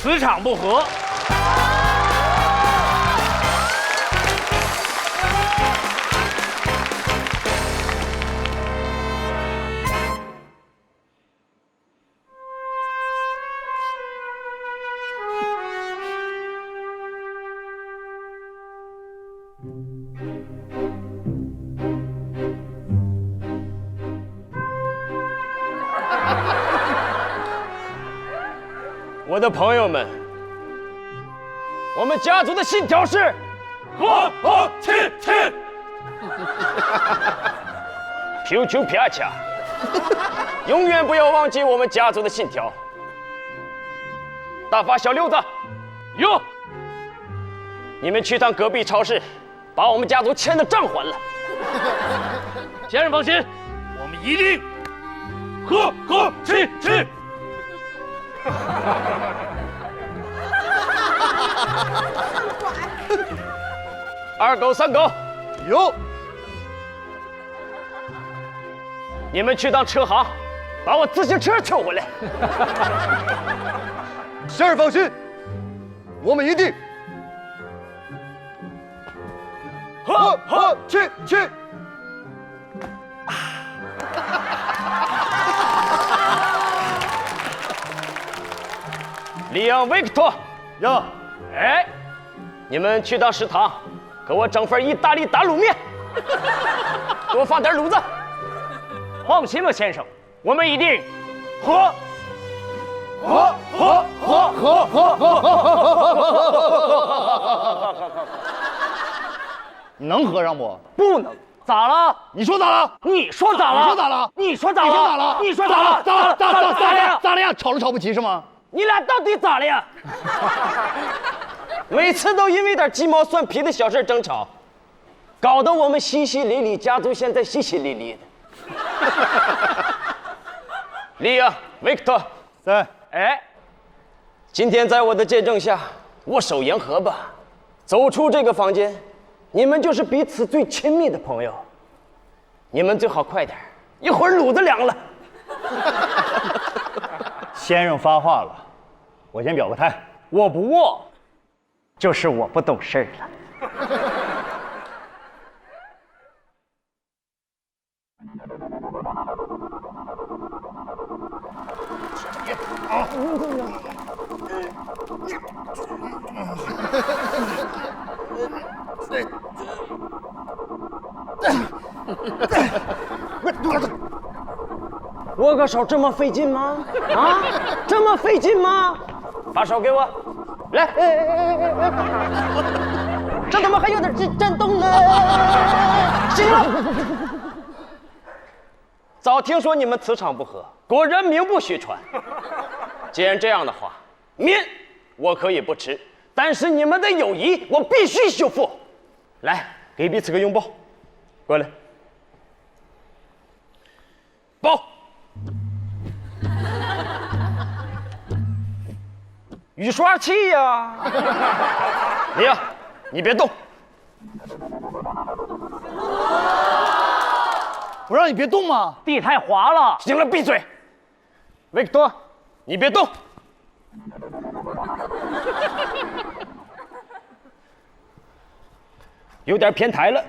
磁场不合。我的朋友们，我们家族的信条是和和气气，球球啪恰，永远不要忘记我们家族的信条。大发小六子，哟，你们去趟隔壁超市，把我们家族欠的账还了。先生放心，我们一定和和气气。二狗三狗，有。你们去趟车行，把我自行车取回来。先生放心，我们一定和和气气。里昂维克托，呀，哎，你们去趟食堂，给我整份意大利打卤面，多放点卤子。放心吧，先生，我们一定和你能合上不？不能。咋了？你说咋了？你说咋了？你说咋了？你说咋了？你说咋了？你说咋了？咋了呀？咋了呀？吵了瞧不起是吗？你俩到底咋了呀？每次都因为点鸡毛蒜皮的小事争吵，搞得我们淅淅沥沥家族现在淅淅沥沥的。利亚、维克托，在。哎，今天在我的见证下，握手言和吧。走出这个房间，你们就是彼此最亲密的朋友。你们最好快点，一会儿卤子凉了。先生发话了，我先表个态，我不握，就是我不懂事了。握个手这么费劲吗？啊，这么费劲吗？把手给我，来，这怎么还有点震动呢？行了，早听说你们磁场不合，果然名不虚传。既然这样的话，面我可以不吃，但是你们的友谊我必须修复。来，给彼此个拥抱，过来，抱。雨刷器呀！李亚，你别动！我让你别动吗？地太滑了。行了，闭嘴！维克多，你别动！有点偏台了。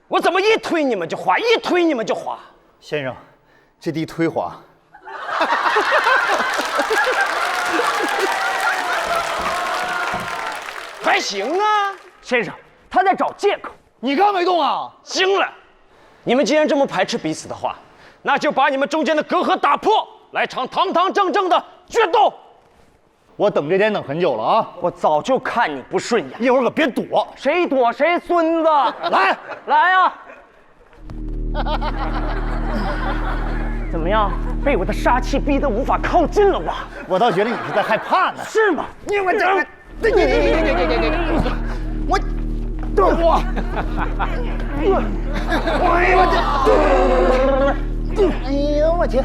我怎么一推你们就滑，一推你们就滑？先生，这地忒滑。还行啊，先生，他在找借口。你刚没动啊？行了，你们既然这么排斥彼此的话，那就把你们中间的隔阂打破，来场堂堂正正的决斗。我等这天等很久了啊！我早就看你不顺眼，一会儿可别躲。谁躲谁孙子！来来啊！怎么样？被我的杀气逼得无法靠近了吧？我倒觉得你是在害怕呢。是吗？你我这，我，哎呦我这，哎呦我天，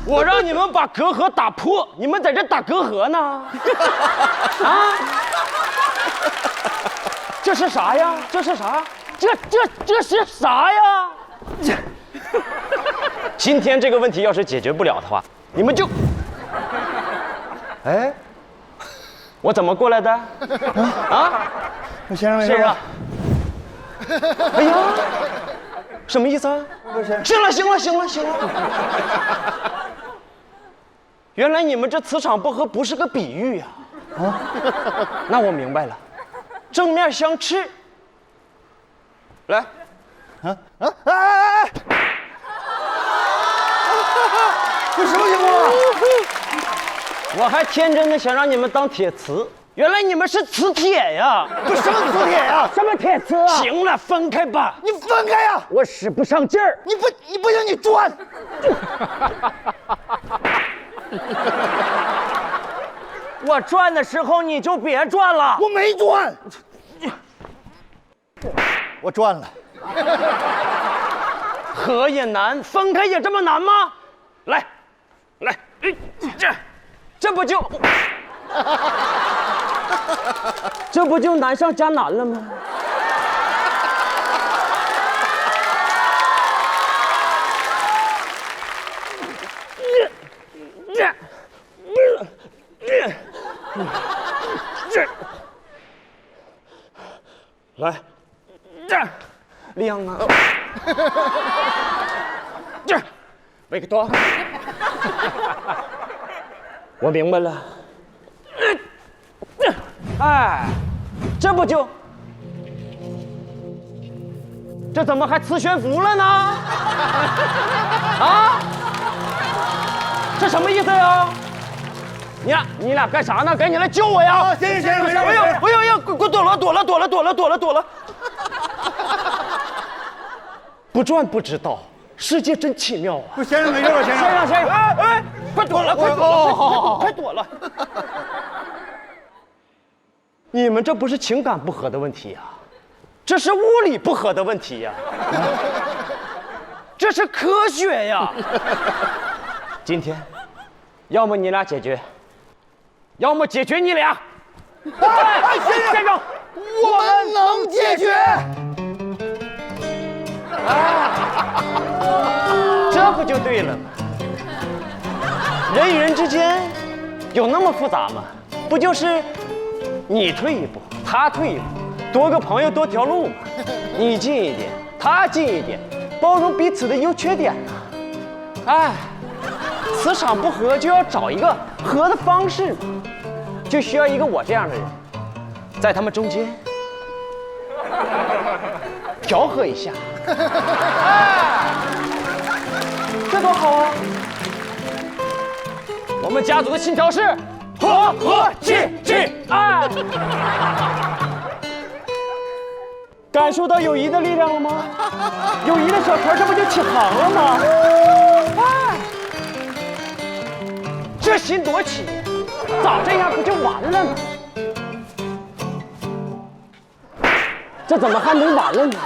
我让你们把隔阂打破，你们在这打隔阂呢？啊？这是啥呀？这是啥？这是啥呀？今天这个问题要是解决不了的话，你们就……哎，我怎么过来的？啊？先生，先生，哎呀，什么意思啊？行了，原来你们这磁场不合不是个比喻呀！啊，那我明白了，正面相斥。来，哎！这什么情况啊？我还天真的想让你们当铁磁，原来你们是磁铁呀！这什么磁铁呀？什么铁磁啊？行了，分开吧。你分开呀！我使不上劲儿。你不行，你转。我转的时候你就别转了。我没转，我转了。合也难，分开也这么难吗？来，这不就这不就难上加难了吗？来，亮啊！维克多，我明白了。哎，这不就……这怎么还磁悬浮了呢？啊？这什么意思呀？你俩干啥呢？赶紧来救我呀！先生，哎呦，给我躲了！不转不知道，世界真奇妙啊！不，先生没事吧？先生，哎，快躲了！快躲了！你们这不是情感不合的问题呀，这是物理不合的问题呀，这是科学呀！今天，要么你俩解决，要么解决你俩。哎，先生，我们能解决。这不就对了吗？人与人之间有那么复杂吗？不就是你退一步，他退一步，多个朋友多条路嘛。你近一点，他近一点，包容彼此的优缺点呢。哎，磁场不合就要找一个合的方式嘛，就需要一个我这样的人，在他们中间调和一下。哎，这多好啊！我们家族的信条是和气，爱。感受到友谊的力量了吗？友谊的小船这不就起航了吗？哎，这心多齐，早这样不就完了吗？这怎么还没完了呢？